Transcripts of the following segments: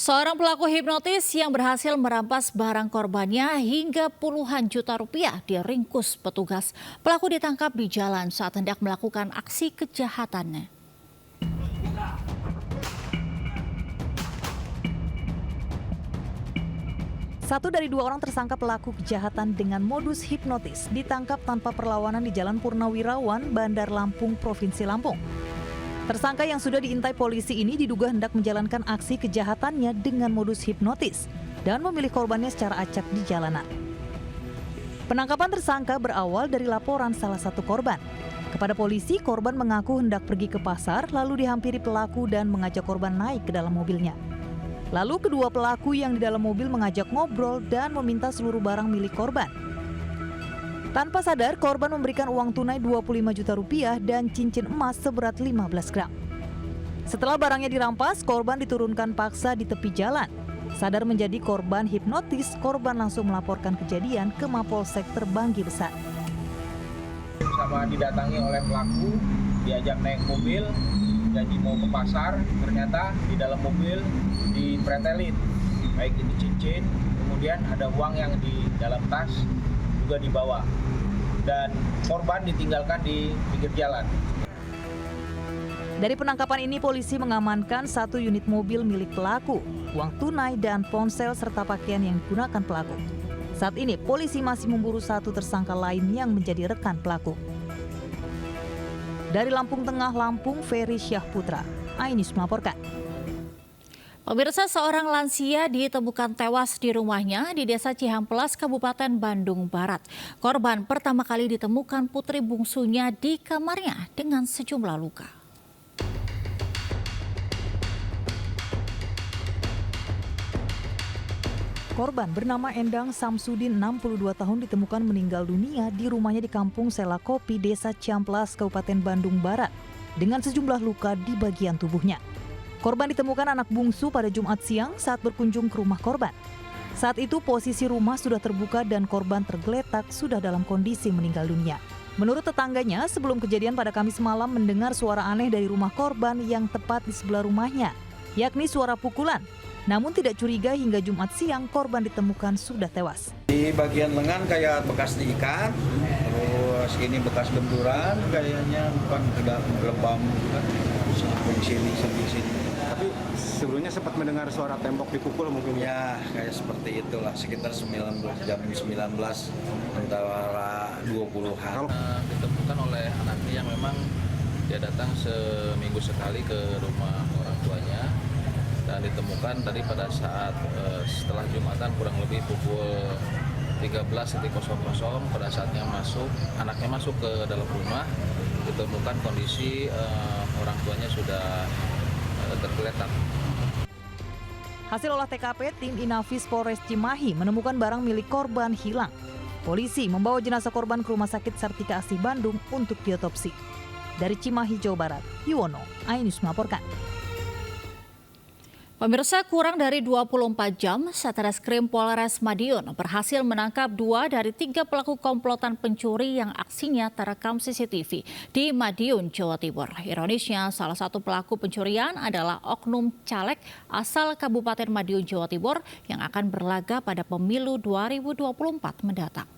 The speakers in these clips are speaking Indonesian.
Seorang pelaku hipnotis yang berhasil merampas barang korbannya hingga puluhan juta rupiah diringkus petugas. Pelaku ditangkap di jalan saat hendak melakukan aksi kejahatannya. Satu dari dua orang tersangka pelaku kejahatan dengan modus hipnotis ditangkap tanpa perlawanan di Jalan Purnawirawan, Bandar Lampung, Provinsi Lampung. Tersangka yang sudah diintai polisi ini diduga hendak menjalankan aksi kejahatannya dengan modus hipnotis dan memilih korbannya secara acak di jalanan. Penangkapan tersangka berawal dari laporan salah satu korban. Kepada polisi, korban mengaku hendak pergi ke pasar lalu dihampiri pelaku dan mengajak korban naik ke dalam mobilnya. Lalu kedua pelaku yang di dalam mobil mengajak ngobrol dan meminta seluruh barang milik korban. Tanpa sadar, korban memberikan uang tunai 25 juta rupiah dan cincin emas seberat 15 gram. Setelah barangnya dirampas, korban diturunkan paksa di tepi jalan. Sadar menjadi korban hipnotis, korban langsung melaporkan kejadian ke Mapolsek Terbanggi Besar. Sama didatangi oleh pelaku, diajak naik mobil, jadi mau ke pasar, ternyata di dalam mobil dipretelin, baik itu cincin, kemudian ada uang yang di dalam tas juga dibawa, dan korban ditinggalkan di pinggir jalan. Dari penangkapan ini, polisi mengamankan 1 unit mobil milik pelaku, uang tunai dan ponsel serta pakaian yang digunakan pelaku. Saat ini, polisi masih memburu 1 tersangka lain yang menjadi rekan pelaku. Dari Lampung Tengah, Lampung, Ferry Syahputra, iNews melaporkan. Pemirsa, seorang lansia ditemukan tewas di rumahnya di Desa Cihampelas, Kabupaten Bandung Barat. Korban pertama kali ditemukan putri bungsunya di kamarnya dengan sejumlah luka. Korban bernama Endang Samsudin, 62 tahun, ditemukan meninggal dunia di rumahnya di Kampung Selakopi, Desa Cihampelas, Kabupaten Bandung Barat, dengan sejumlah luka di bagian tubuhnya. Korban ditemukan anak bungsu pada Jumat siang saat berkunjung ke rumah korban. Saat itu posisi rumah sudah terbuka dan korban tergeletak sudah dalam kondisi meninggal dunia. Menurut tetangganya, sebelum kejadian pada Kamis malam mendengar suara aneh dari rumah korban yang tepat di sebelah rumahnya, yakni suara pukulan. Namun tidak curiga hingga Jumat siang korban ditemukan sudah tewas. Di bagian lengan kayak bekas diikat, terus ini bekas benturan kayaknya, bukan tidak lebam juga. Di sini. Tapi sebelumnya sempat mendengar suara tembok dipukul mungkin Ya, kayak seperti itulah, sekitar jam 19 antara 20-an. Ditemukan oleh anaknya yang memang dia datang seminggu sekali ke rumah orang tuanya, dan ditemukan tadi pada saat setelah Jumatan kurang lebih pukul 13.00 pada saatnya anaknya masuk ke dalam rumah, ditemukan kondisi orang tuanya sudah tergeletak. Hasil olah TKP, tim Inafis Polres Cimahi menemukan barang milik korban hilang. Polisi membawa jenazah korban ke Rumah Sakit Sartika Asih Bandung untuk diotopsi. Dari Cimahi, Jawa Barat, Yuwono, iNews melaporkan. Pemirsa, kurang dari 24 jam, Satreskrim Polres Madiun berhasil menangkap 2 dari 3 pelaku komplotan pencuri yang aksinya terekam CCTV di Madiun, Jawa Timur. Ironisnya, salah satu pelaku pencurian adalah oknum caleg asal Kabupaten Madiun, Jawa Timur yang akan berlaga pada pemilu 2024 mendatang.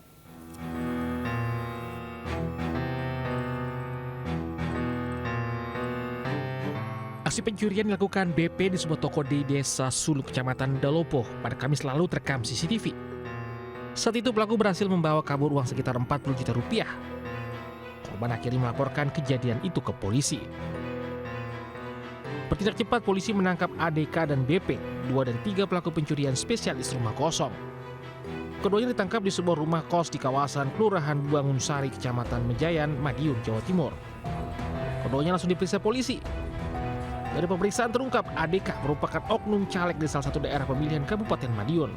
Aksi pencurian dilakukan BP di sebuah toko di Desa Sulu, Kecamatan Dalopo pada Kamis lalu terekam CCTV. Saat itu pelaku berhasil membawa kabur uang sekitar 40 juta rupiah. Korban akhirnya melaporkan kejadian itu ke polisi. Bertindak cepat, polisi menangkap ADK dan BP, 2 dari 3 pelaku pencurian spesialis rumah kosong. Keduanya ditangkap di sebuah rumah kos di kawasan Kelurahan Bangunsari, Kecamatan Mejayan, Madiun, Jawa Timur. Keduanya langsung diperiksa polisi. Dari pemeriksaan terungkap ADK merupakan oknum caleg di salah satu daerah pemilihan Kabupaten Madiun.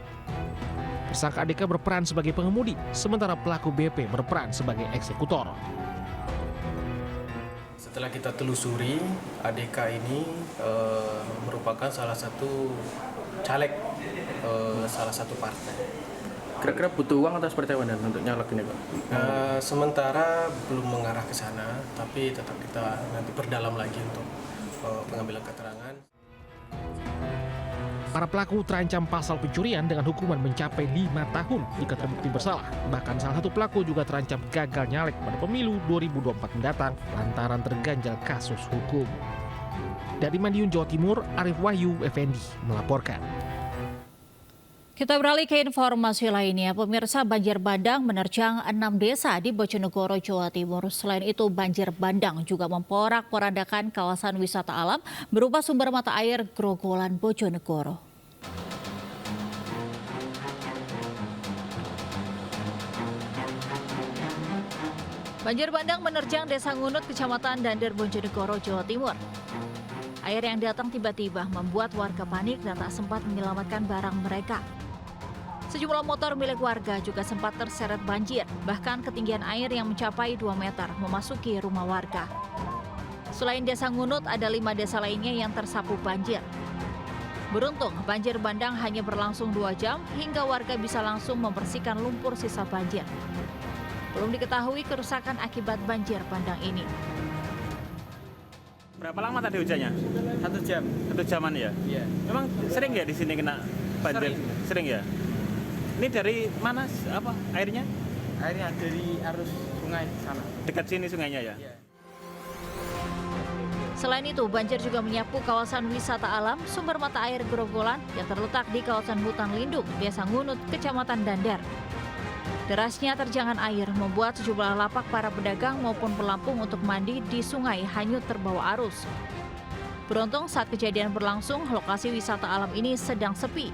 Tersangka ADK berperan sebagai pengemudi, sementara pelaku BP berperan sebagai eksekutor. Setelah kita telusuri, ADK ini merupakan salah satu caleg salah satu partai. Kira-kira butuh uang atau seperti apa untuk nyalek ini, Pak? Sementara belum mengarah ke sana, tapi tetap kita nanti perdalam lagi untuk pengambilan keterangan. Para pelaku terancam pasal pencurian dengan hukuman mencapai 5 tahun jika terbukti bersalah. Bahkan salah satu pelaku juga terancam gagal nyalek pada pemilu 2024 mendatang lantaran terganjal kasus hukum. Dari Madiun, Jawa Timur, Arif Wahyu Effendi melaporkan. Kita beralih ke informasi lainnya. Pemirsa, banjir bandang menerjang 6 desa di Bojonegoro, Jawa Timur. Selain itu, banjir bandang juga memporak-porandakan kawasan wisata alam berupa sumber mata air Grogolan Bojonegoro. Banjir bandang menerjang Desa Ngunut, Kecamatan Dander, Bojonegoro, Jawa Timur. Air yang datang tiba-tiba membuat warga panik dan tak sempat menyelamatkan barang mereka. Sejumlah motor milik warga juga sempat terseret banjir, bahkan ketinggian air yang mencapai 2 meter memasuki rumah warga. Selain Desa Ngunut, ada 5 desa lainnya yang tersapu banjir. Beruntung, banjir bandang hanya berlangsung 2 jam hingga warga bisa langsung membersihkan lumpur sisa banjir. Belum diketahui kerusakan akibat banjir bandang ini. Berapa lama tadi hujannya? 1 jam. 1 jaman ya? Iya. Memang sering ya di sini kena banjir? Sering ya? Ini dari mana airnya? Airnya dari arus sungai sana. Dekat sini sungainya ya? Iya. Selain itu, banjir juga menyapu kawasan wisata alam sumber mata air Grogolan yang terletak di kawasan hutan lindung Desa Ngunut, Kecamatan Dander. Derasnya terjangan air membuat sejumlah lapak para pedagang maupun pelampung untuk mandi di sungai hanyut terbawa arus. Beruntung saat kejadian berlangsung, lokasi wisata alam ini sedang sepi.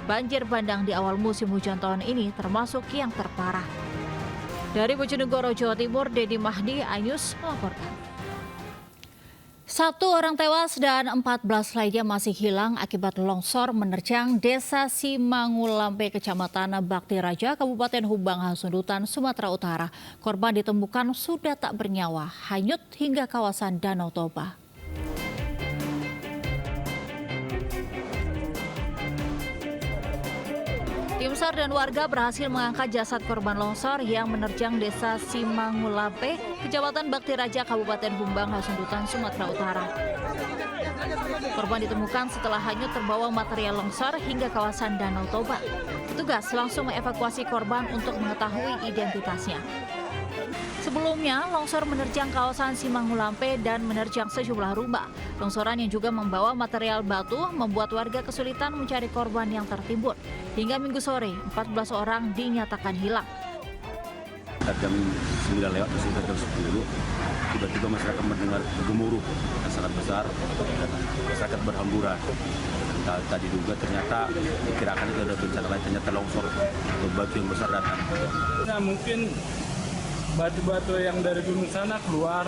Banjir bandang di awal musim hujan tahun ini termasuk yang terparah. Dari Bojonegoro, Jawa Timur, Dedi Mahdi, iNews melaporkan. 1 orang tewas dan 14 lainnya masih hilang akibat longsor menerjang Desa Simangulampe, Kecamatan Bakti Raja, Kabupaten Humbang Hasundutan, Sumatera Utara. Korban ditemukan sudah tak bernyawa, hanyut hingga kawasan Danau Toba. Tim SAR dan warga berhasil mengangkat jasad korban longsor yang menerjang Desa Simangulampe, Kecamatan Bakti Raja, Kabupaten Humbang Hasundutan, Sumatera Utara. Korban ditemukan setelah hanyut terbawa material longsor hingga kawasan Danau Toba. Petugas langsung mengevakuasi korban untuk mengetahui identitasnya. Sebelumnya, longsor menerjang kawasan Simangulampe dan menerjang sejumlah rumah. Longsoran yang juga membawa material batu membuat warga kesulitan mencari korban yang tertimbun. Hingga Minggu sore, 14 orang dinyatakan hilang. Jam 9 lewat, sekitar jam 10, tiba-tiba masyarakat mendengar gemuruh yang sangat besar dan masyarakat berhamburan. Tadi juga ternyata dikirakan itu ada bencana lain, ternyata longsor batu yang besar datang. Nah, mungkin batu-batu yang dari gunung sana keluar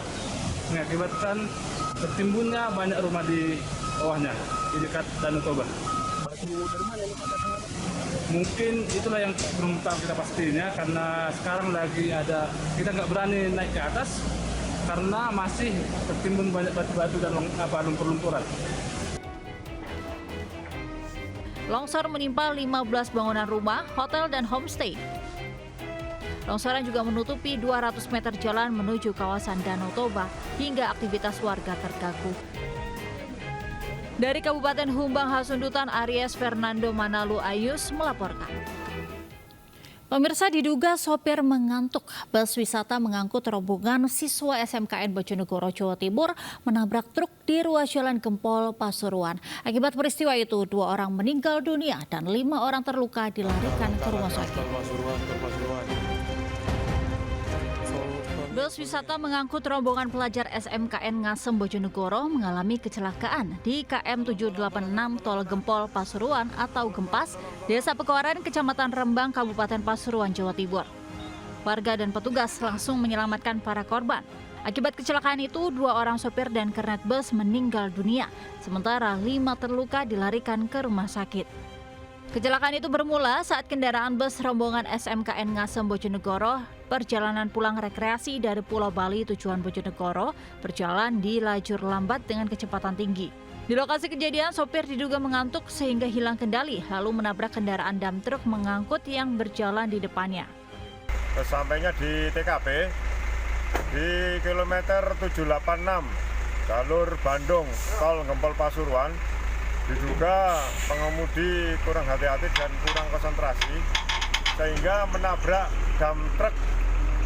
mengakibatkan tertimbunnya banyak rumah di bawahnya di dekat Danau Toba. Batu dari mana ini? Mungkin itulah yang belum tahu kita pastinya karena sekarang lagi ada, kita nggak berani naik ke atas karena masih tertimbun banyak batu-batu dan lumpur-lumpuran. Longsor menimpa 15 bangunan rumah, hotel, dan homestay. Longsoran juga menutupi 200 meter jalan menuju kawasan Danau Toba hingga aktivitas warga terganggu. Dari Kabupaten Humbang Hasundutan, Aries Fernando Manalu Ayus melaporkan. Pemirsa, diduga sopir mengantuk, bus wisata mengangkut rombongan siswa SMKN Bojonegoro, Jawa Timur menabrak truk di ruas Jalan Gempol, Pasuruan. Akibat peristiwa itu, 2 orang meninggal dunia dan 5 orang terluka dilarikan ke rumah sakit. Bus wisata mengangkut rombongan pelajar SMKN Ngasem Bojonegoro mengalami kecelakaan di KM 786 Tol Gempol Pasuruan atau Gempas, Desa Pekowaran, Kecamatan Rembang, Kabupaten Pasuruan, Jawa Timur. Warga dan petugas langsung menyelamatkan para korban. Akibat kecelakaan itu, 2 orang sopir dan kernet bus meninggal dunia, sementara 5 terluka dilarikan ke rumah sakit. Kecelakaan itu bermula saat kendaraan bus rombongan SMKN Ngasem Bojonegoro perjalanan pulang rekreasi dari Pulau Bali tujuan Bojonegoro berjalan di lajur lambat dengan kecepatan tinggi. Di lokasi kejadian, sopir diduga mengantuk sehingga hilang kendali lalu menabrak kendaraan dam truk mengangkut yang berjalan di depannya. Sesampainya di TKP di kilometer 786 jalur Bandung Tol Gempol Pasuruan, Diduga pengemudi kurang hati-hati dan kurang konsentrasi sehingga menabrak dam truk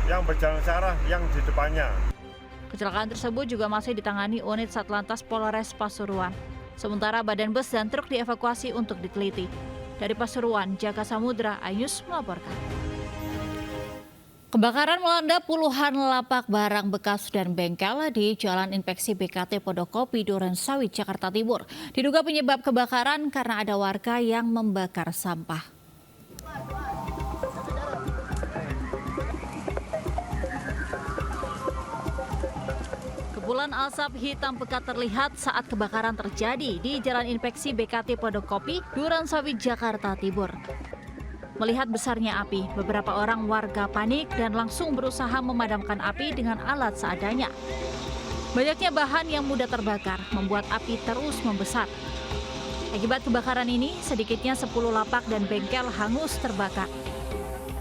yang berjalan searah yang di depannya. Kecelakaan tersebut juga masih ditangani unit Satlantas Polres Pasuruan. Sementara badan bus dan truk dievakuasi untuk diteliti. Dari Pasuruan, Jaka Samudra, Ayus melaporkan. Kebakaran melanda puluhan lapak barang bekas dan bengkel di Jalan Inspeksi BKT Pondokopi, Durensawit, Jakarta Timur. Diduga penyebab kebakaran karena ada warga yang membakar sampah. Kepulan asap hitam pekat terlihat saat kebakaran terjadi di Jalan Inspeksi BKT Pondokopi, Durensawit, Jakarta Timur. Melihat besarnya api, beberapa orang warga panik dan langsung berusaha memadamkan api dengan alat seadanya. Banyaknya bahan yang mudah terbakar membuat api terus membesar. Akibat kebakaran ini, sedikitnya 10 lapak dan bengkel hangus terbakar.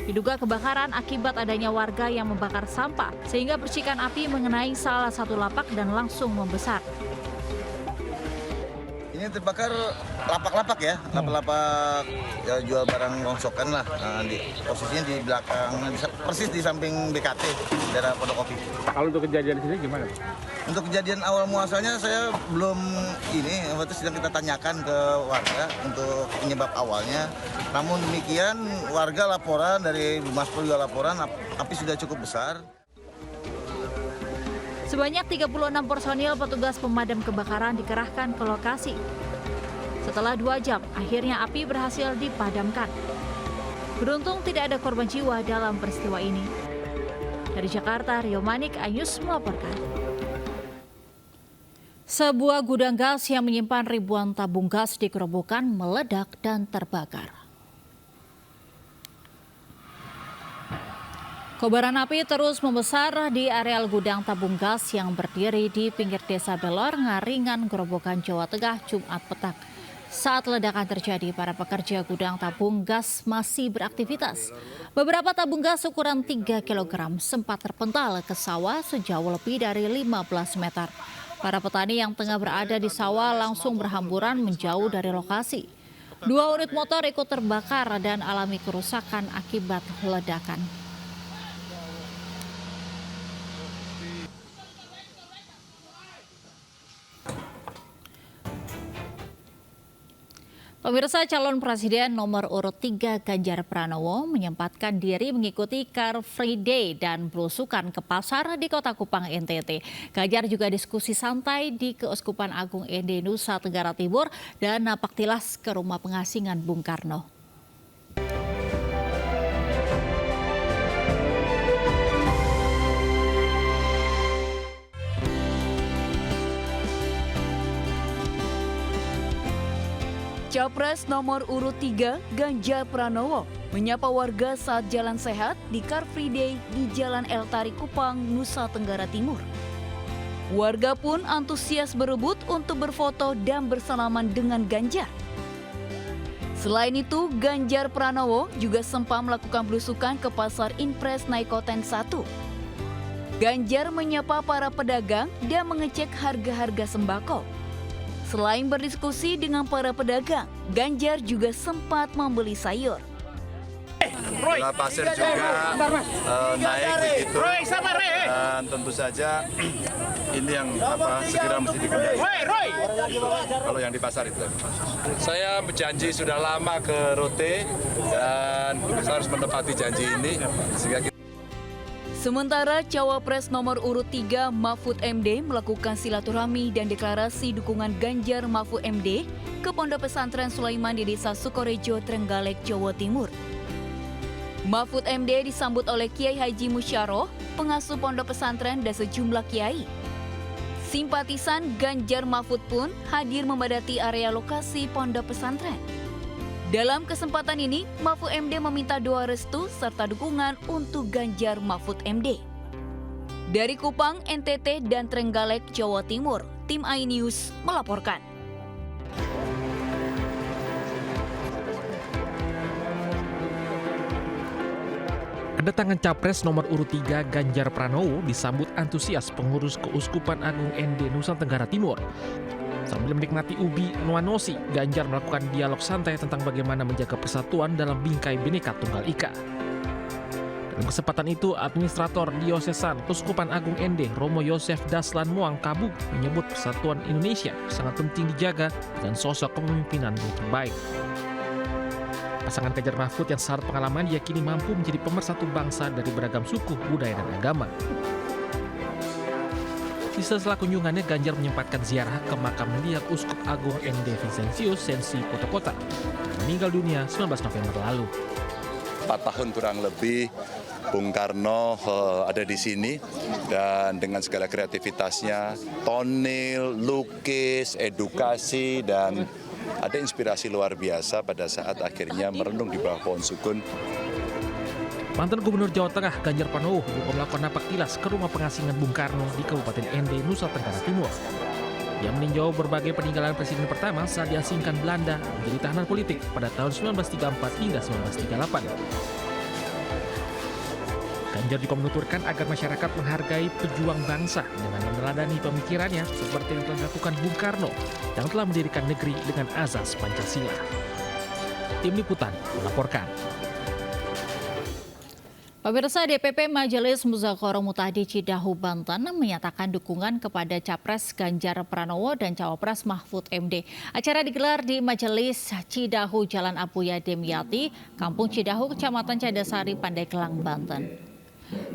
Diduga kebakaran akibat adanya warga yang membakar sampah, sehingga percikan api mengenai salah satu lapak dan langsung membesar. Ini terbakar lapak-lapak ya, lapak-lapak ya, jual barang rongsokan lah. Nah, posisinya di belakang, persis di samping BKT, daerah Pondokopi. Kalau untuk kejadian sini gimana? Untuk kejadian awal muasalnya saya belum sedang kita tanyakan ke warga untuk penyebab awalnya. Namun demikian warga laporan dari Bumaspol juga laporan api sudah cukup besar. Sebanyak 36 personil petugas pemadam kebakaran dikerahkan ke lokasi. Setelah 2 jam, akhirnya api berhasil dipadamkan. Beruntung tidak ada korban jiwa dalam peristiwa ini. Dari Jakarta, Rio Manik, Ayus melaporkan. Sebuah gudang gas yang menyimpan ribuan tabung gas di Gerobokan meledak dan terbakar. Kobaran api terus membesar di areal gudang tabung gas yang berdiri di pinggir Desa Belor, Ngaringan, Gerobokan, Jawa Tengah, Jumat petang. Saat ledakan terjadi, para pekerja gudang tabung gas masih beraktivitas. Beberapa tabung gas ukuran 3 kg sempat terpental ke sawah sejauh lebih dari 15 meter. Para petani yang tengah berada di sawah langsung berhamburan menjauh dari lokasi. 2 unit motor ikut terbakar dan alami kerusakan akibat ledakan. Pemirsa, calon presiden nomor urut 3 Ganjar Pranowo menyempatkan diri mengikuti Car Free Day dan belusukan ke pasar di Kota Kupang, NTT. Ganjar juga diskusi santai di Keuskupan Agung ND Nusa Tenggara Timur dan napak tilas ke rumah pengasingan Bung Karno. Capres nomor urut 3 Ganjar Pranowo menyapa warga saat jalan sehat di Car Free Day di Jalan El Tari Kupang, Nusa Tenggara Timur. Warga pun antusias berebut untuk berfoto dan bersalaman dengan Ganjar. Selain itu, Ganjar Pranowo juga sempat melakukan belusukan ke Pasar Impres Naikoten 1. Ganjar menyapa para pedagang dan mengecek harga-harga sembako. Selain berdiskusi dengan para pedagang, Ganjar juga sempat membeli sayur. Gula pasir juga naik begitu, dan tentu saja ini yang segera mesti dikendalikan. Kalau yang di pasar itu. Saya berjanji sudah lama ke Rote dan saya harus menepati janji ini sehingga kita... Sementara Cawapres nomor urut 3 Mahfud MD melakukan silaturahmi dan deklarasi dukungan Ganjar Mahfud MD ke Pondok Pesantren Sulaiman di Desa Sukorejo, Trenggalek, Jawa Timur. Mahfud MD disambut oleh Kiai Haji Musyaroh, pengasuh pondok pesantren dan sejumlah kiai. Simpatisan Ganjar Mahfud pun hadir memadati area lokasi pondok pesantren. Dalam kesempatan ini, Mahfud MD meminta doa restu serta dukungan untuk Ganjar Mahfud MD. Dari Kupang, NTT, dan Trenggalek, Jawa Timur, tim iNews melaporkan. Kedatangan Capres nomor urut 3 Ganjar Pranowo disambut antusias pengurus Keuskupan Agung ND Nusa Tenggara Timur. Sambil menikmati ubi nuanosi, Ganjar melakukan dialog santai tentang bagaimana menjaga persatuan dalam bingkai Bhinneka Tunggal Ika. Dalam kesempatan itu, Administrator Diosesan Keuskupan Agung ND, Romo Yosef Daslan Muang Kabuk, menyebut persatuan Indonesia sangat penting dijaga dan sosok kepemimpinan yang terbaik. Pasangan Ganjar Mahfud yang syarat pengalaman diyakini mampu menjadi pemersatu bangsa dari beragam suku, budaya, dan agama. Di sela-sela kunjungannya, Ganjar menyempatkan ziarah ke makam liak Uskup Agung ND Vincentius Sensi Kota-Kota, meninggal dunia 19 November lalu. 4 tahun kurang lebih Bung Karno ada di sini, dan dengan segala kreativitasnya, tonil, lukis, edukasi, dan ada inspirasi luar biasa pada saat akhirnya merenung di bawah pohon sukun. Mantan Gubernur Jawa Tengah Ganjar Pranowo juga melakukan napak tilas ke rumah pengasingan Bung Karno di Kabupaten ND, Nusa Tenggara Timur. Dia meninjau berbagai peninggalan presiden pertama saat diasingkan Belanda menjadi tahanan politik pada tahun 1934 hingga 1938. Ganjar juga menuturkan agar masyarakat menghargai pejuang bangsa dengan meneladani pemikirannya seperti yang telah dilakukan Bung Karno yang telah mendirikan negeri dengan azas Pancasila. Tim Liputan melaporkan. Pemirsa, DPP Majelis Musyawarah Muhtadi Cidahu, Banten menyatakan dukungan kepada Capres Ganjar Pranowo dan Cawapres Mahfud MD. Acara digelar di Majelis Cidahu Jalan Abuya Demyati, Kampung Cidahu, Kecamatan Cadasari, Pandeglang, Banten.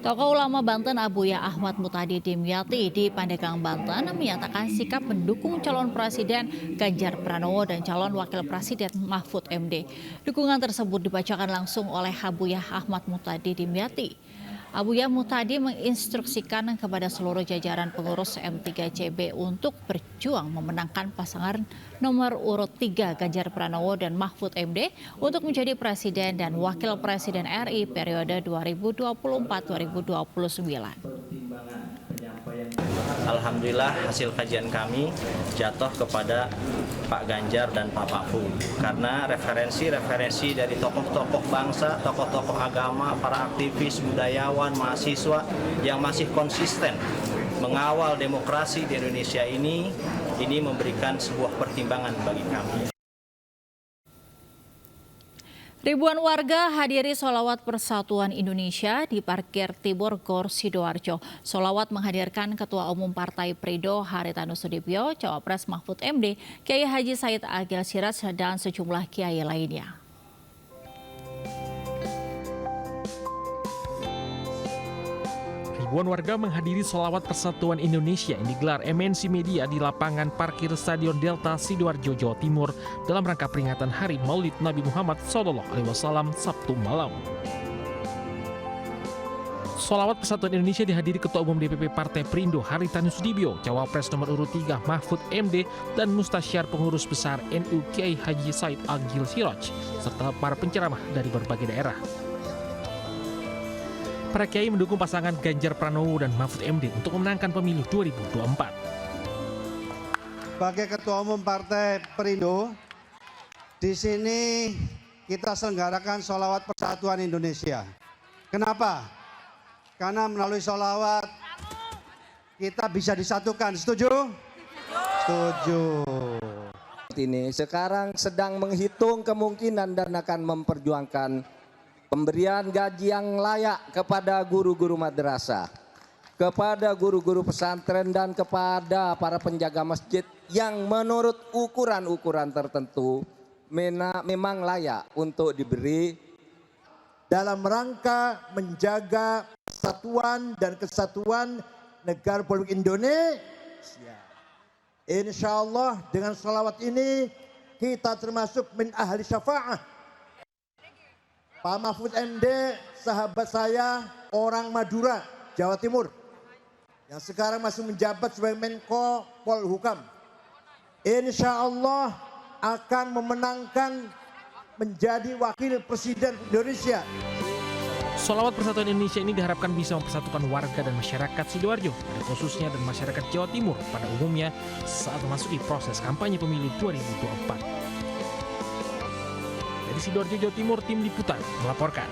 Tokoh ulama Banten Abuya Ahmad Muhtadi Demyati di Pandeglang, Banten menyatakan sikap mendukung calon presiden Ganjar Pranowo dan calon wakil presiden Mahfud MD. Dukungan tersebut dibacakan langsung oleh Abuya Ahmad Muhtadi Demyati. Abuya Muhtadi menginstruksikan kepada seluruh jajaran pengurus M3CB untuk berjuang memenangkan pasangan nomor urut 3 Ganjar Pranowo dan Mahfud MD untuk menjadi presiden dan wakil presiden RI periode 2024-2029. Alhamdulillah hasil kajian kami jatuh kepada Pak Ganjar dan Pak Mahfud, karena referensi dari tokoh-tokoh bangsa, tokoh-tokoh agama, para aktivis, budayawan, mahasiswa yang masih konsisten mengawal demokrasi di Indonesia ini memberikan sebuah pertimbangan bagi kami. Ribuan warga hadiri sholawat Persatuan Indonesia di Parkir Tibur Gor Sidoarjo. Sholawat menghadirkan Ketua Umum Partai Perindo Haritanu Sudibyo, Cawapres Mahfud MD, Kiai Haji Said Agil Siraj, dan sejumlah kiai lainnya. Ribuan warga menghadiri sholawat Persatuan Indonesia yang digelar MNC Media di lapangan parkir Stadion Delta Sidoarjo, Jawa Timur dalam rangka peringatan Hari Maulid Nabi Muhammad SAW Sabtu malam. Sholawat Persatuan Indonesia dihadiri Ketua Umum DPP Partai Perindo Haritanu Sudibyo, Cawapres nomor urut 3 Mahfud MD, dan Mustasyar Pengurus Besar NU Kiai Haji Said Agil Siraj, serta para penceramah dari berbagai daerah. Para kiai mendukung pasangan Ganjar Pranowo dan Mahfud MD untuk memenangkan pemilu 2024. Sebagai Ketua Umum Partai Perindo, di sini kita selenggarakan sholawat Persatuan Indonesia. Kenapa? Karena melalui sholawat kita bisa disatukan. Setuju? Setuju. Ini sekarang sedang menghitung kemungkinan dan akan memperjuangkan pemberian gaji yang layak kepada guru-guru madrasah, kepada guru-guru pesantren, dan kepada para penjaga masjid yang menurut ukuran-ukuran tertentu memang layak untuk diberi dalam rangka menjaga persatuan dan kesatuan negara Republik Indonesia. Insya Allah dengan sholawat ini kita termasuk min ahli syafa'ah. Pak Mahfud MD, sahabat saya, orang Madura, Jawa Timur, yang sekarang masih menjabat sebagai Menko Polhukam. Insya Allah akan memenangkan menjadi wakil presiden Indonesia. Sholawat Persatuan Indonesia ini diharapkan bisa mempersatukan warga dan masyarakat Sidoarjo, khususnya dan masyarakat Jawa Timur pada umumnya saat memasuki proses kampanye pemilu 2024. Dari Sidoarjo, Jawa Timur, Tim Liputan melaporkan.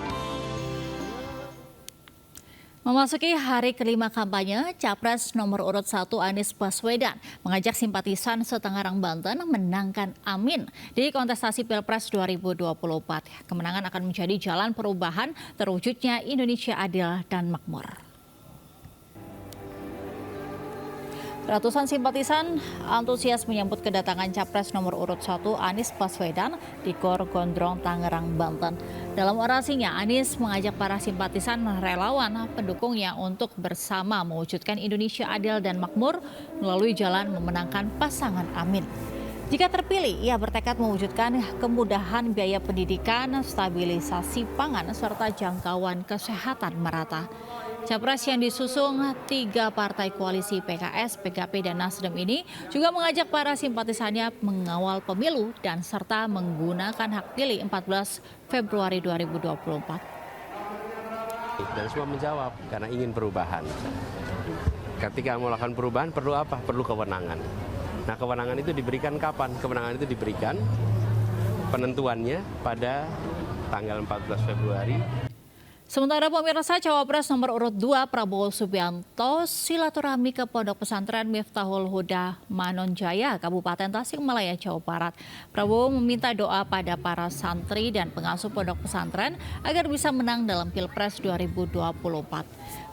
Memasuki hari kelima kampanye, Capres nomor urut 1 Anies Baswedan mengajak simpatisan seTangerang, Banten menangkan Amin di kontestasi Pilpres 2024. Kemenangan akan menjadi jalan perubahan terwujudnya Indonesia adil dan makmur. Ratusan simpatisan antusias menyambut kedatangan Capres nomor urut 1 Anies Baswedan di Gor Gondrong, Tangerang, Banten. Dalam orasinya, Anies mengajak para simpatisan relawan pendukungnya untuk bersama mewujudkan Indonesia adil dan makmur melalui jalan memenangkan pasangan Amin. Jika terpilih, ia bertekad mewujudkan kemudahan biaya pendidikan, stabilisasi pangan, serta jangkauan kesehatan merata. Capres yang disusung 3 partai koalisi PKS, PKP, dan Nasdem ini juga mengajak para simpatisannya mengawal pemilu dan serta menggunakan hak pilih 14 Februari 2024. Dan semua menjawab karena ingin perubahan. Ketika melakukan perubahan perlu apa? Perlu kewenangan. Nah, kewenangan itu diberikan kapan? Kewenangan itu diberikan penentuannya pada tanggal 14 Februari. Sementara pemirsa, Cawapres nomor urut 2 Prabowo Subianto silaturahmi ke Pondok Pesantren Miftahul Huda Manonjaya, Kabupaten Tasikmalaya, Jawa Barat. Prabowo meminta doa pada para santri dan pengasuh pondok pesantren agar bisa menang dalam Pilpres 2024.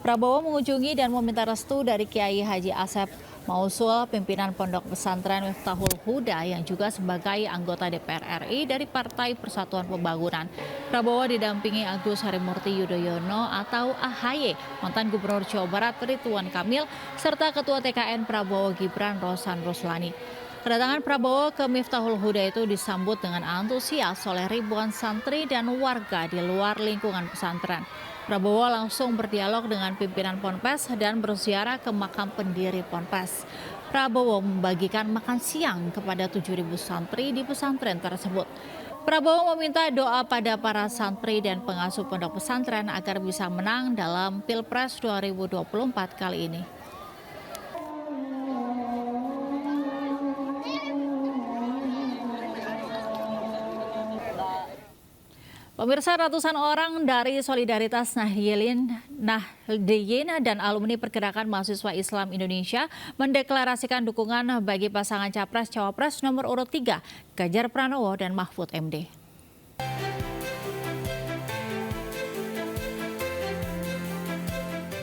Prabowo mengunjungi dan meminta restu dari Kiai Haji Asep Mausul, pimpinan Pondok Pesantren Miftahul Huda yang juga sebagai anggota DPR RI dari Partai Persatuan Pembangunan. Prabowo didampingi Agus Harimurti Yudhoyono atau AHY, mantan Gubernur Jawa Barat Ridwan Kamil, serta Ketua TKN Prabowo Gibran Rosan Ruslani. Kedatangan Prabowo ke Miftahul Huda itu disambut dengan antusias oleh ribuan santri dan warga di luar lingkungan pesantren. Prabowo langsung berdialog dengan pimpinan Ponpes dan berziarah ke makam pendiri Ponpes. Prabowo membagikan makan siang kepada 7.000 santri di pesantren tersebut. Prabowo meminta doa pada para santri dan pengasuh pondok pesantren agar bisa menang dalam Pilpres 2024 kali ini. Pemirsa, ratusan orang dari Solidaritas Nahdliyin dan alumni Pergerakan Mahasiswa Islam Indonesia mendeklarasikan dukungan bagi pasangan Capres-Cawapres nomor urut 3, Ganjar Pranowo dan Mahfud MD.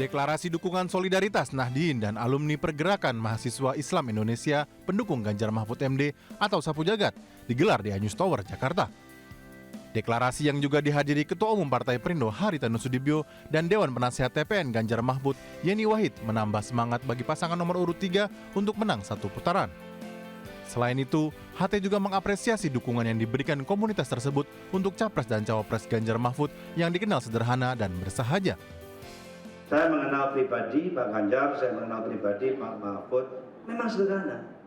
Deklarasi dukungan Solidaritas Nahdliyin dan alumni Pergerakan Mahasiswa Islam Indonesia pendukung Ganjar Mahfud MD atau Sapu Jagat digelar di Anyus Tower, Jakarta. Deklarasi yang juga dihadiri Ketua Umum Partai Perindo Haritanu Sudibyo dan Dewan Penasihat TPN Ganjar Mahfud Yeni Wahid menambah semangat bagi pasangan nomor urut 3 untuk menang satu putaran. Selain itu, HT juga mengapresiasi dukungan yang diberikan komunitas tersebut untuk Capres dan Cawapres Ganjar Mahfud yang dikenal sederhana dan bersahaja. Saya mengenal pribadi Pak Ganjar, saya mengenal pribadi Pak Mahfud, memang sederhana.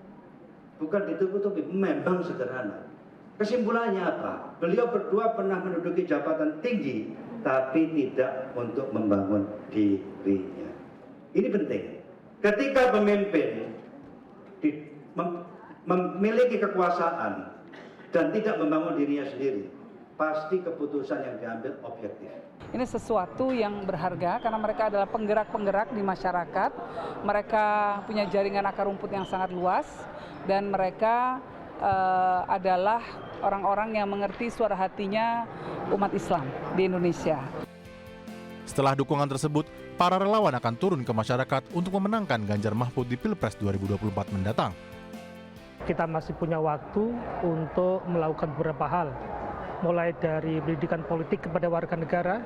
Bukan ditutup-tutupi, memang sederhana. Kesimpulannya apa? Beliau berdua pernah menduduki jabatan tinggi, tapi tidak untuk membangun dirinya. Ini penting. Ketika pemimpin memiliki kekuasaan dan tidak membangun dirinya sendiri, pasti keputusan yang diambil objektif. Ini sesuatu yang berharga karena mereka adalah penggerak-penggerak di masyarakat. Mereka punya jaringan akar rumput yang sangat luas dan mereka adalah orang-orang yang mengerti suara hatinya umat Islam di Indonesia. Setelah dukungan tersebut, para relawan akan turun ke masyarakat untuk memenangkan Ganjar Mahfud di Pilpres 2024 mendatang. Kita masih punya waktu untuk melakukan beberapa hal, mulai dari pendidikan politik kepada warga negara,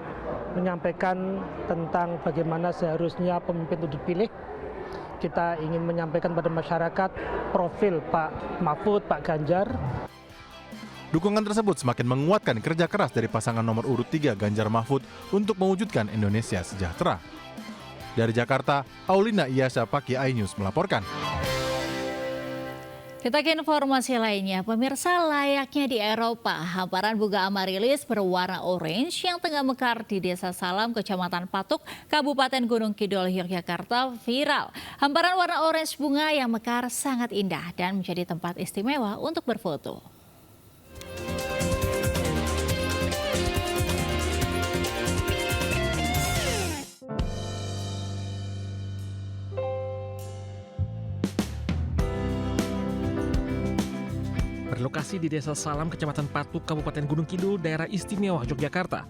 menyampaikan tentang bagaimana seharusnya pemimpin itu dipilih. Kita ingin menyampaikan pada masyarakat profil Pak Mahfud, Pak Ganjar. Dukungan tersebut semakin menguatkan kerja keras dari pasangan nomor urut 3 Ganjar Mahfud untuk mewujudkan Indonesia sejahtera. Dari Jakarta, Aulina Iyasa Paki iNews melaporkan. Kita ke informasi lainnya, pemirsa, layaknya di Eropa, hamparan bunga amarilis berwarna orange yang tengah mekar di Desa Salam, Kecamatan Patuk, Kabupaten Gunung Kidul, Yogyakarta viral. Hamparan warna orange bunga yang mekar sangat indah dan menjadi tempat istimewa untuk berfoto. berlokasi di Desa Salam, Kecamatan Patuk, Kabupaten Gunung Kidul, Daerah Istimewa Yogyakarta.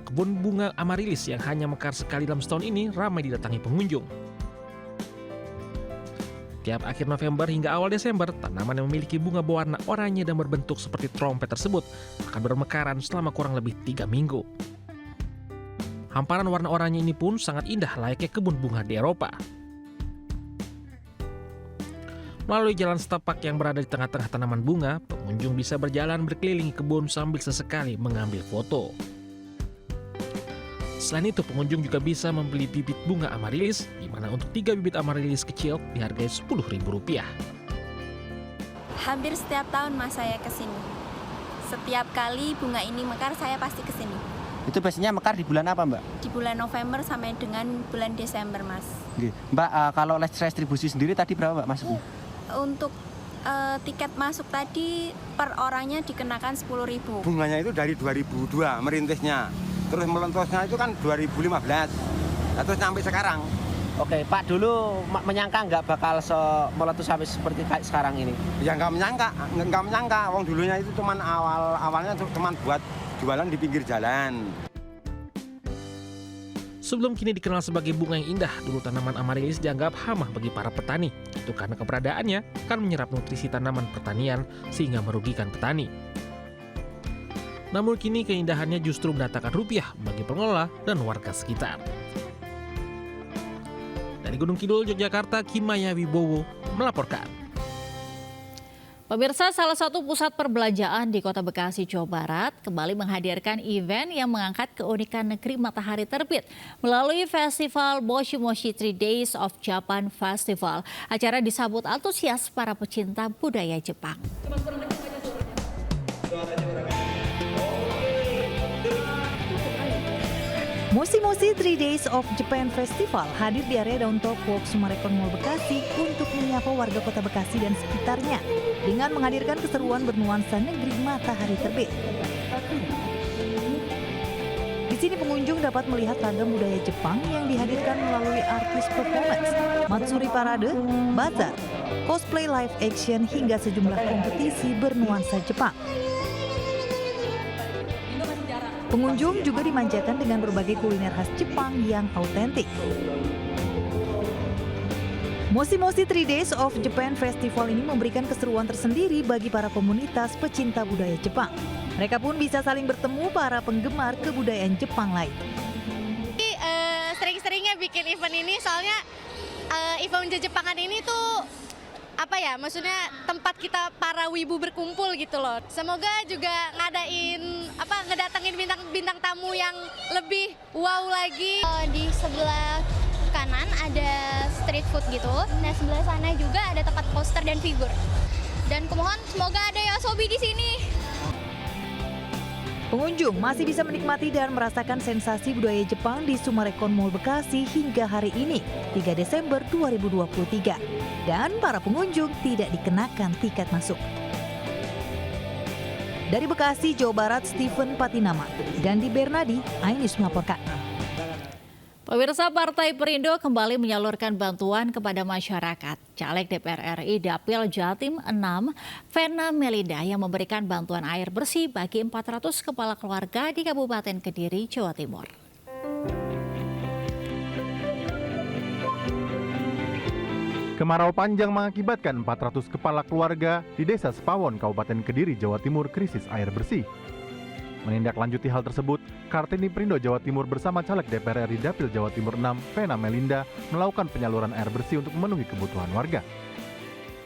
Kebun bunga Amaryllis yang hanya mekar sekali dalam setahun ini ramai didatangi pengunjung. Tiap akhir November hingga awal Desember, tanaman yang memiliki bunga berwarna oranye dan berbentuk seperti trompet tersebut akan bermekaran selama kurang lebih 3 minggu. Hamparan warna oranye ini pun sangat indah layaknya kebun bunga di Eropa. Melalui jalan setapak yang berada di tengah-tengah tanaman bunga, pengunjung bisa berjalan berkeliling kebun sambil sesekali mengambil foto. Selain itu, pengunjung juga bisa membeli bibit bunga Amaryllis, di mana untuk 3 bibit Amaryllis kecil dihargai Rp10.000. Hampir setiap tahun Mas saya kesini. Setiap kali bunga ini mekar saya pasti kesini. Itu biasanya mekar di bulan apa, Mbak? Di bulan November sampai dengan bulan Desember, Mas. Mbak, kalau restribusi sendiri tadi berapa, Mbak, masuknya? Untuk tiket masuk tadi per orangnya dikenakan Rp10.000. Bunganya itu dari 2002 merintisnya. Terus melentosnya itu kan 2015. Nah, terus sampai sekarang. Oke, Pak, dulu menyangka nggak bakal meletus sampai seperti kayak sekarang ini? Ya nggak menyangka. Wong dulunya itu cuman awalnya cuman buat jualan di pinggir jalan. Sebelum kini dikenal sebagai bunga yang indah, dulu tanaman Amaryllis dianggap hama bagi para petani. Itu karena keberadaannya akan menyerap nutrisi tanaman pertanian sehingga merugikan petani. Namun kini keindahannya justru mendatangkan rupiah bagi pengelola dan warga sekitar. Dari Gunung Kidul, Yogyakarta, Kimaya Wibowo melaporkan. Pemirsa, salah satu pusat perbelanjaan di Kota Bekasi, Jawa Barat kembali menghadirkan event yang mengangkat keunikan negeri matahari terbit melalui festival Moshi Moshi 3 Days of Japan Festival. Acara disambut antusias para pecinta budaya Jepang. Moshi Moshi 3 Days of Japan Festival hadir di area Downtown Walk Sumarekon Mall Bekasi untuk menyapa warga Kota Bekasi dan sekitarnya dengan menghadirkan keseruan bernuansa negeri matahari terbit. Di sini pengunjung dapat melihat ragam budaya Jepang yang dihadirkan melalui artis performance, matsuri parade, bazar, cosplay live action hingga sejumlah kompetisi bernuansa Jepang. Pengunjung juga dimanjakan dengan berbagai kuliner khas Jepang yang autentik. Moshi Moshi 3 Days of Japan Festival ini memberikan keseruan tersendiri bagi para komunitas pecinta budaya Jepang. Mereka pun bisa saling bertemu para penggemar kebudayaan Jepang lain. Sering-seringnya bikin event ini soalnya event Jepangan ini tuh maksudnya tempat kita para wibu berkumpul gitu loh. Semoga juga ngedatengin bintang tamu yang lebih wow lagi. Di sebelah kanan ada street food gitu. Nah, sebelah sana juga ada tempat poster dan figur. Dan kumohon semoga ada Yoasobi di sini. Pengunjung masih bisa menikmati dan merasakan sensasi budaya Jepang di Sumarekon Mall Bekasi hingga hari ini, 3 Desember 2023. Dan para pengunjung tidak dikenakan tiket masuk. Dari Bekasi, Jawa Barat, Stephen Patinama. Dan di Bernadi, Ainus melaporkan. Pemirsa, Partai Perindo kembali menyalurkan bantuan kepada masyarakat. Caleg DPR RI Dapil Jatim 6, Vena Melinda yang memberikan bantuan air bersih bagi 400 kepala keluarga di Kabupaten Kediri, Jawa Timur. Kemarau panjang mengakibatkan 400 kepala keluarga di Desa Sepawon, Kabupaten Kediri, Jawa Timur krisis air bersih. Menindaklanjuti hal tersebut, Kartini Perindo Jawa Timur bersama caleg DPR RI Dapil Jawa Timur 6, Vena Melinda, melakukan penyaluran air bersih untuk memenuhi kebutuhan warga.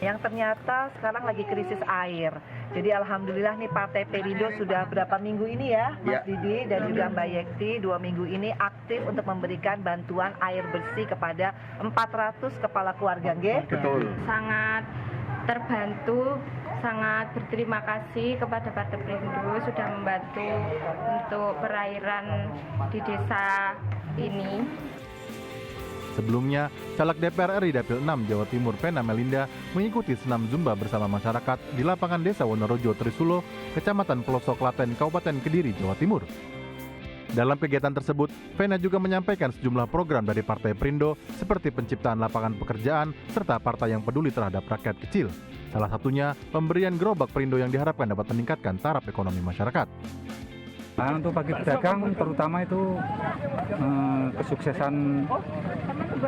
Yang ternyata sekarang lagi krisis air. Jadi alhamdulillah nih Partai Perindo sudah berapa minggu ini ya, Mas Didi dan juga Mbak Yekti, 2 minggu ini aktif untuk memberikan bantuan air bersih kepada 400 kepala keluarga, nggih? Betul. Sangat terbantu, sangat berterima kasih kepada Partai Perindo sudah membantu untuk perairan di desa ini. Sebelumnya, caleg DPR RI Dapil 6 Jawa Timur Vena Melinda mengikuti senam Zumba bersama masyarakat di lapangan Desa Wonorejo Trisulo, Kecamatan Pelosok Klaten, Kabupaten Kediri, Jawa Timur. Dalam kegiatan tersebut, Vena juga menyampaikan sejumlah program dari Partai Perindo seperti penciptaan lapangan pekerjaan serta partai yang peduli terhadap rakyat kecil. Salah satunya pemberian gerobak Perindo yang diharapkan dapat meningkatkan taraf ekonomi masyarakat. Nah, untuk bagi pedagang terutama itu kesuksesan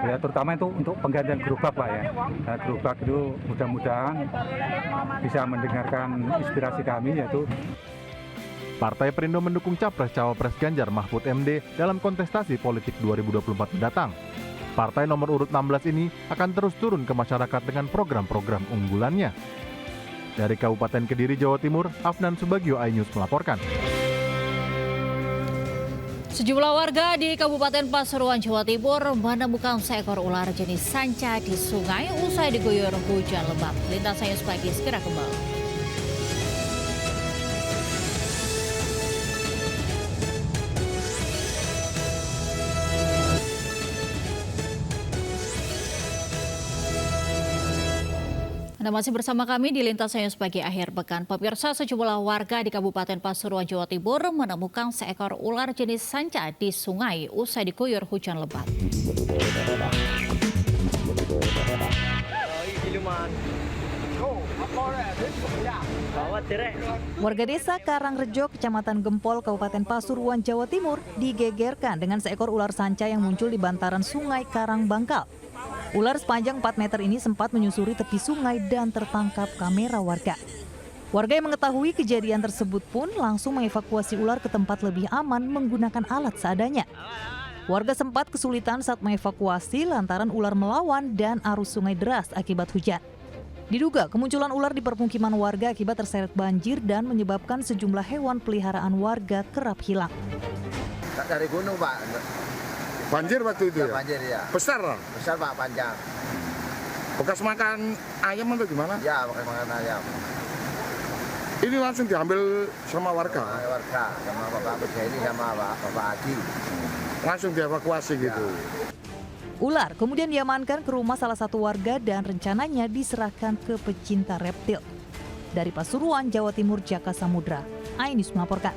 ya, terutama itu untuk penggantian gerobak Pak ya. Nah, gerobak itu mudah-mudahan bisa mendengarkan inspirasi kami yaitu Partai Perindo mendukung Capres-Cawapres Ganjar Mahfud MD dalam kontestasi politik 2024 mendatang. Partai nomor urut 16 ini akan terus turun ke masyarakat dengan program-program unggulannya. Dari Kabupaten Kediri, Jawa Timur, Afnan Subagio, iNews melaporkan. Sejumlah warga di Kabupaten Pasuruan, Jawa Timur menemukan seekor ular jenis sanca di sungai usai diguyur hujan lebat. Lintas Sayus Pagi segera kembali. Anda masih bersama kami di Lintas Sayus Pagi akhir pekan. Pemirsa, sejumlah warga di Kabupaten Pasuruan, Jawa Timur menemukan seekor ular jenis sanca di sungai usai diguyur hujan lebat. Warga desa Karangrejo, Kecamatan Gempol, Kabupaten Pasuruan, Jawa Timur digegerkan dengan seekor ular sanca yang muncul di bantaran Sungai Karangbangkal. Ular sepanjang 4 meter ini sempat menyusuri tepi sungai dan tertangkap kamera warga. Warga yang mengetahui kejadian tersebut pun langsung mengevakuasi ular ke tempat lebih aman menggunakan alat seadanya. Warga sempat kesulitan saat mengevakuasi lantaran ular melawan dan arus sungai deras akibat hujan. Diduga kemunculan ular di permukiman warga akibat terseret banjir dan menyebabkan sejumlah hewan peliharaan warga kerap hilang. Dari gunung Pak. Banjir waktu itu ya? Banjir ya. Besar? Besar Pak, panjang. Bekas makan ayam atau gimana? Ya, bekas makan ayam. Ini langsung diambil sama warga? Sama warga, sama Bapak Bejeni sama Bapak Adi. Langsung dievakuasi gitu? Ular kemudian diamankan ke rumah salah satu warga dan rencananya diserahkan ke pecinta reptil. Dari Pasuruan, Jawa Timur, Jaka Samudra, iNews melaporkan.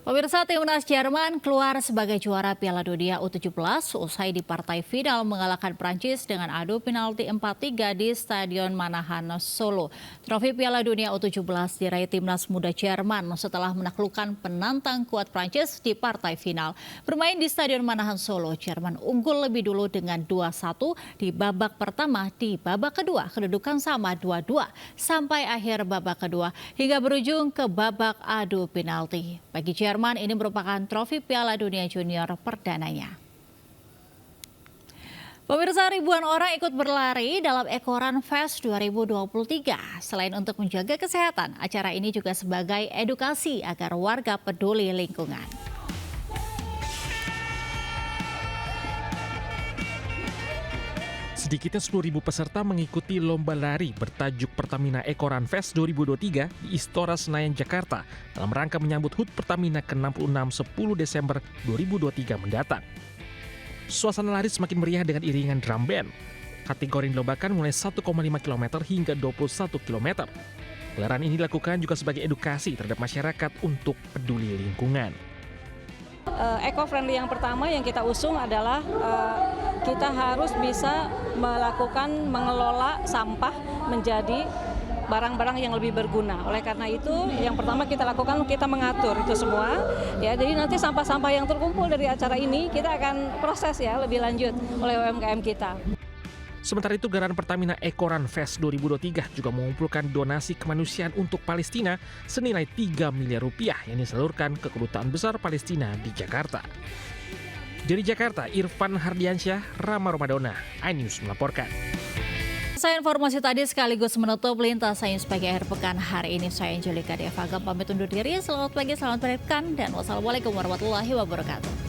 Pemirsa, timnas Jerman keluar sebagai juara Piala Dunia U17 usai di partai final mengalahkan Prancis dengan adu penalti 4-3 di Stadion Manahan, Solo. Trofi Piala Dunia U17 diraih timnas muda Jerman setelah menaklukkan penantang kuat Prancis di partai final. Bermain di Stadion Manahan, Solo, Jerman unggul lebih dulu dengan 2-1 di babak pertama. Di babak kedua kedudukan sama 2-2 sampai akhir babak kedua hingga berujung ke babak adu penalti. Bagi Jerman, ini merupakan trofi Piala Dunia Junior perdananya. Pemirsa, ribuan orang ikut berlari dalam Ekoran Fest 2023. Selain untuk menjaga kesehatan, acara ini juga sebagai edukasi agar warga peduli lingkungan. Sedikitnya 10.000 peserta mengikuti lomba lari bertajuk Pertamina Ekoran Fest 2023 di Istora Senayan, Jakarta dalam rangka menyambut HUT Pertamina ke-66 10 Desember 2023 mendatang. Suasana lari semakin meriah dengan iringan drum band. Kategori yang dilombakan mulai 1,5 km hingga 21 km. Gelaran ini dilakukan juga sebagai edukasi terhadap masyarakat untuk peduli lingkungan. Eco-friendly yang pertama yang kita usung adalah kita harus bisa melakukan mengelola sampah menjadi barang-barang yang lebih berguna. Oleh karena itu, yang pertama kita lakukan, kita mengatur itu semua. Ya, jadi nanti sampah-sampah yang terkumpul dari acara ini kita akan proses ya lebih lanjut oleh UMKM kita. Sementara itu, gelaran Pertamina Ekoran Fest 2023 juga mengumpulkan donasi kemanusiaan untuk Palestina senilai 3 miliar rupiah yang disalurkan ke Kedutaan Besar Palestina di Jakarta. Dari Jakarta, Irfan Hardiansyah, Rama Romadona, iNews melaporkan. Saya informasi tadi sekaligus menutup Lintas Sayus Pagi akhir pekan hari ini. Saya Angelika Deva pamit undur diri. Selamat pagi, selamat berpekan, dan wassalamualaikum warahmatullahi wabarakatuh.